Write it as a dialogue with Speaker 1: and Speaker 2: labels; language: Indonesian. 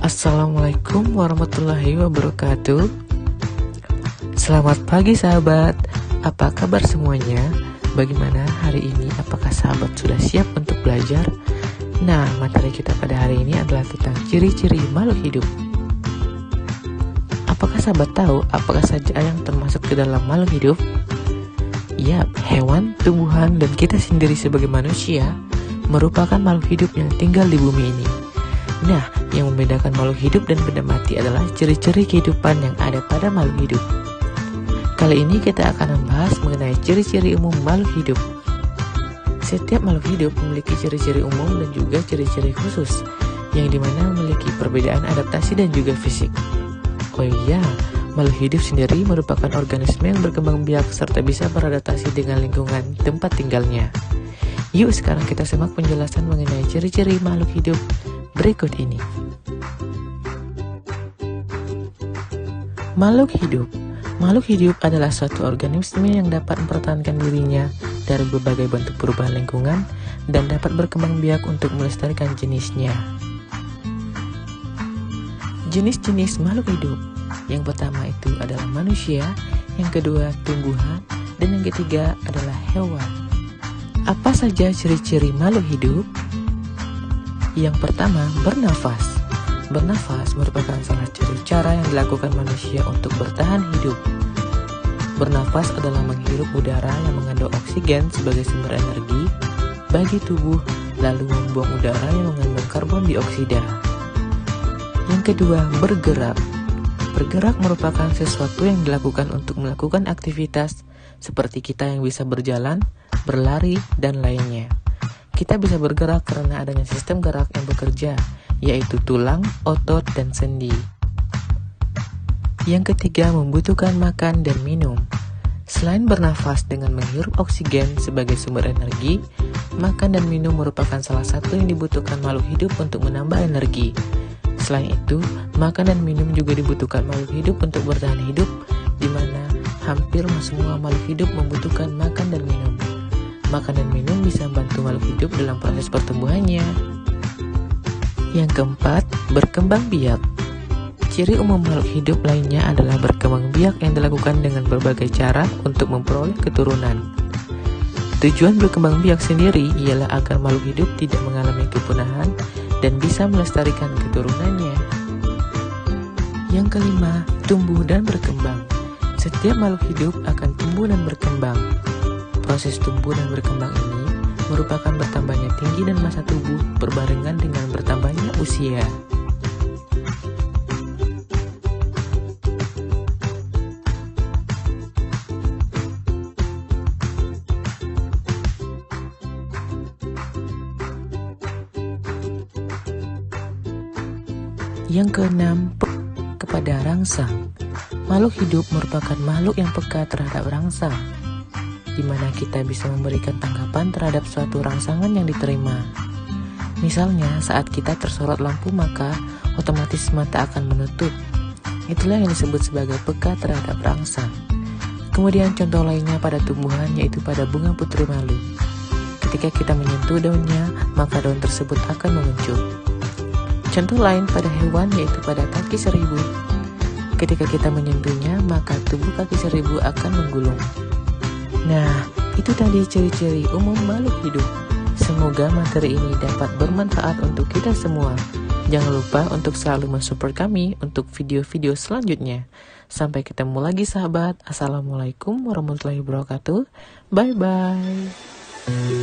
Speaker 1: Assalamualaikum warahmatullahi wabarakatuh. Selamat pagi sahabat, apa kabar semuanya? Bagaimana hari ini? Apakah sahabat sudah siap untuk belajar? Nah, materi kita pada hari ini adalah tentang ciri-ciri makhluk hidup. Apakah sahabat tahu apakah saja yang termasuk ke dalam makhluk hidup? Ya, hewan, tumbuhan, dan kita sendiri sebagai manusia merupakan makhluk hidup yang tinggal di bumi ini. Nah, yang membedakan makhluk hidup dan benda mati adalah ciri-ciri kehidupan yang ada pada makhluk hidup. Kali ini kita akan membahas mengenai ciri-ciri umum makhluk hidup. Setiap makhluk hidup memiliki ciri-ciri umum dan juga ciri-ciri khusus, yang dimana memiliki perbedaan adaptasi dan juga fisik. Oh iya, makhluk hidup sendiri merupakan organisme yang berkembang biak serta bisa beradaptasi dengan lingkungan tempat tinggalnya. Yuk sekarang kita simak penjelasan mengenai ciri-ciri makhluk hidup berikut ini. Makhluk hidup. Makhluk hidup adalah suatu organisme yang dapat mempertahankan dirinya dari berbagai bentuk perubahan lingkungan dan dapat berkembang biak untuk melestarikan jenisnya. Jenis-jenis makhluk hidup. Yang pertama itu adalah manusia, yang kedua tumbuhan, dan yang ketiga adalah hewan. Apa saja ciri-ciri makhluk hidup? Yang pertama, bernafas. Bernafas merupakan salah satu cara yang dilakukan manusia untuk bertahan hidup. Bernafas adalah menghirup udara yang mengandung oksigen sebagai sumber energi bagi tubuh, lalu membuang udara yang mengandung karbon dioksida. Yang kedua, bergerak. Bergerak merupakan sesuatu yang dilakukan untuk melakukan aktivitas seperti kita yang bisa berjalan, berlari, dan lainnya. Kita bisa bergerak karena adanya sistem gerak yang bekerja, yaitu tulang, otot, dan sendi. Yang ketiga, membutuhkan makan dan minum. Selain bernafas dengan menghirup oksigen sebagai sumber energi, makan dan minum merupakan salah satu yang dibutuhkan makhluk hidup untuk menambah energi. Selain itu, makan dan minum juga dibutuhkan makhluk hidup untuk bertahan hidup, di mana hampir semua makhluk hidup membutuhkan makan dan minum. Makan dan minum bisa membantu makhluk hidup dalam proses pertumbuhannya. Yang keempat, berkembang biak. Ciri umum makhluk hidup lainnya adalah berkembang biak yang dilakukan dengan berbagai cara untuk memperoleh keturunan. Tujuan berkembang biak sendiri ialah agar makhluk hidup tidak mengalami kepunahan dan bisa melestarikan keturunannya. Yang kelima, tumbuh dan berkembang. Setiap makhluk hidup akan tumbuh dan berkembang. Proses tumbuh dan berkembang ini merupakan bertambahnya tinggi dan massa tubuh berbarengan dengan bertambahnya usia. Yang keenam, kepada rangsang. Makhluk hidup merupakan makhluk yang peka terhadap rangsang, di mana kita bisa memberikan tanggapan terhadap suatu rangsangan yang diterima. Misalnya, saat kita tersorot lampu maka otomatis mata akan menutup. Itulah yang disebut sebagai peka terhadap rangsang. Kemudian contoh lainnya pada tumbuhan yaitu pada bunga putri malu. Ketika kita menyentuh daunnya, maka daun tersebut akan menguncup. Contoh lain pada hewan yaitu pada kaki seribu. Ketika kita menyentuhnya, maka tubuh kaki seribu akan menggulung. Nah, itu tadi ciri-ciri umum makhluk hidup. Semoga materi ini dapat bermanfaat untuk kita semua. Jangan lupa untuk selalu mensupport kami untuk video-video selanjutnya. Sampai ketemu lagi sahabat. Assalamualaikum warahmatullahi wabarakatuh. Bye-bye.